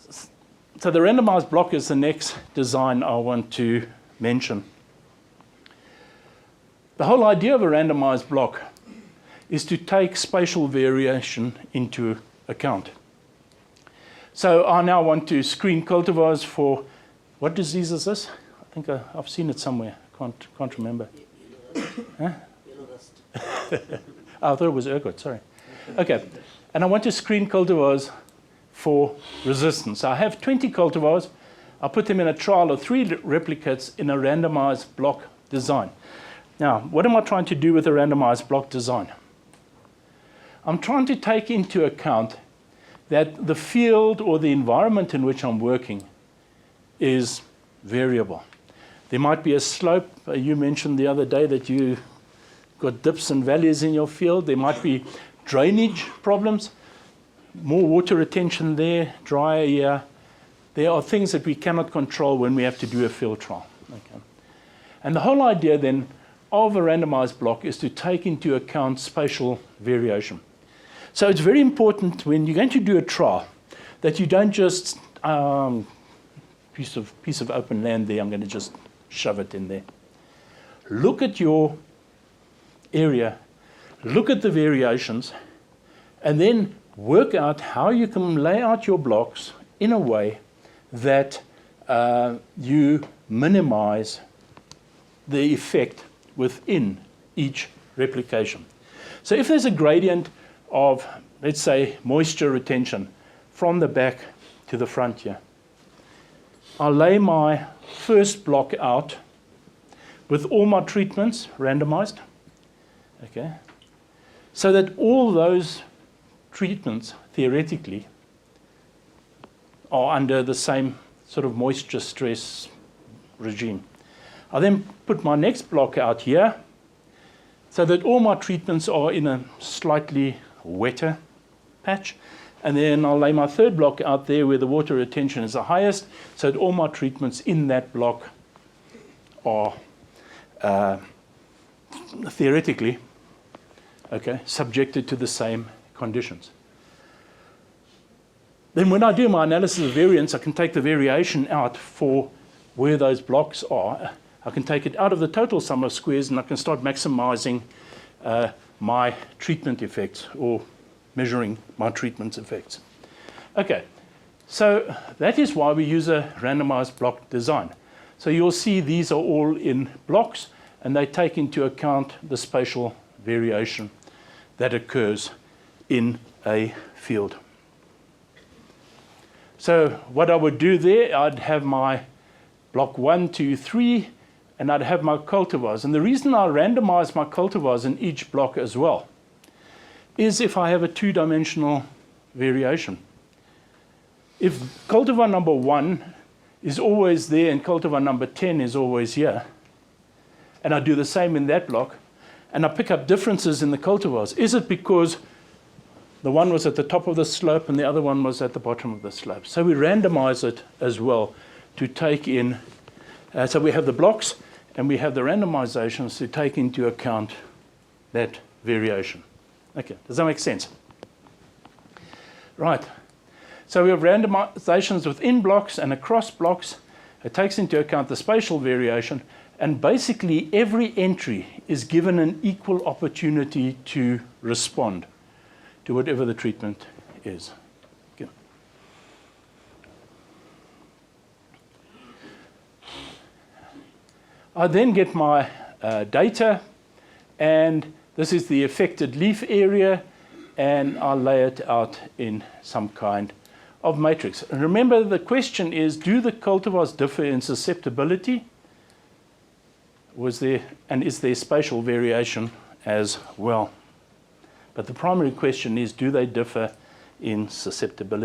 So the randomized block is the next design I want to mention. The whole idea of a randomized block is to take spatial variation into account. So I now want to screen cultivars for, what disease is this? I think I've seen it somewhere. Can't remember. Huh? I thought it was ergot, sorry. Okay, and I want to screen cultivars for resistance. I have 20 cultivars. I'll put them in a trial of 3 replicates in a randomized block design. Now, what am I trying to do with a randomized block design? I'm trying to take into account that the field or the environment in which I'm working is variable. There might be a slope. You mentioned the other day that you got dips and valleys in your field. There might be drainage problems, more water retention there, drier here. There are things that we cannot control when we have to do a field trial. Okay. And the whole idea then of a randomized block is to take into account spatial variation. So it's very important when you're going to do a trial that you don't just, piece of open land there, I'm going to just shove it in there. Look at your area, look at the variations, and then work out how you can lay out your blocks in a way that you minimize the effect within each replication. So if there's a gradient of, let's say, moisture retention from the back to the front here, I'll lay my first block out with all my treatments randomized, okay, so that all those treatments theoretically are under the same sort of moisture stress regime. I then put my next block out here so that all my treatments are in a slightly wetter patch. And then I'll lay my third block out there where the water retention is the highest, so that all my treatments in that block are theoretically, okay, subjected to the same conditions. Then when I do my analysis of variance, I can take the variation out for where those blocks are. I can take it out of the total sum of squares and I can start maximizing my treatment effects or measuring my treatment effects. Okay, so that is why we use a randomized block design. So you'll see these are all in blocks and they take into account the spatial variation that occurs in a field. So what I would do there, I'd have my block 1, 2, 3, and I'd have my cultivars. And the reason I randomize my cultivars in each block as well is if I have a 2-dimensional variation. If cultivar number 1 is always there and cultivar number 10 is always here, and I do the same in that block, and I pick up differences in the cultivars, is it because the one was at the top of the slope and the other one was at the bottom of the slope? So we randomize it as well to take in, so we have the blocks and we have the randomizations to take into account that variation. Okay, does that make sense? Right, so we have randomizations within blocks and across blocks. It takes into account the spatial variation, and basically every entry is given an equal opportunity to respond to whatever the treatment is. Okay. I then get my data, and this is the affected leaf area, and I'll lay it out in some kind of matrix. And remember, the question is, do the cultivars differ in susceptibility? Is there spatial variation as well? But the primary question is, do they differ in susceptibility?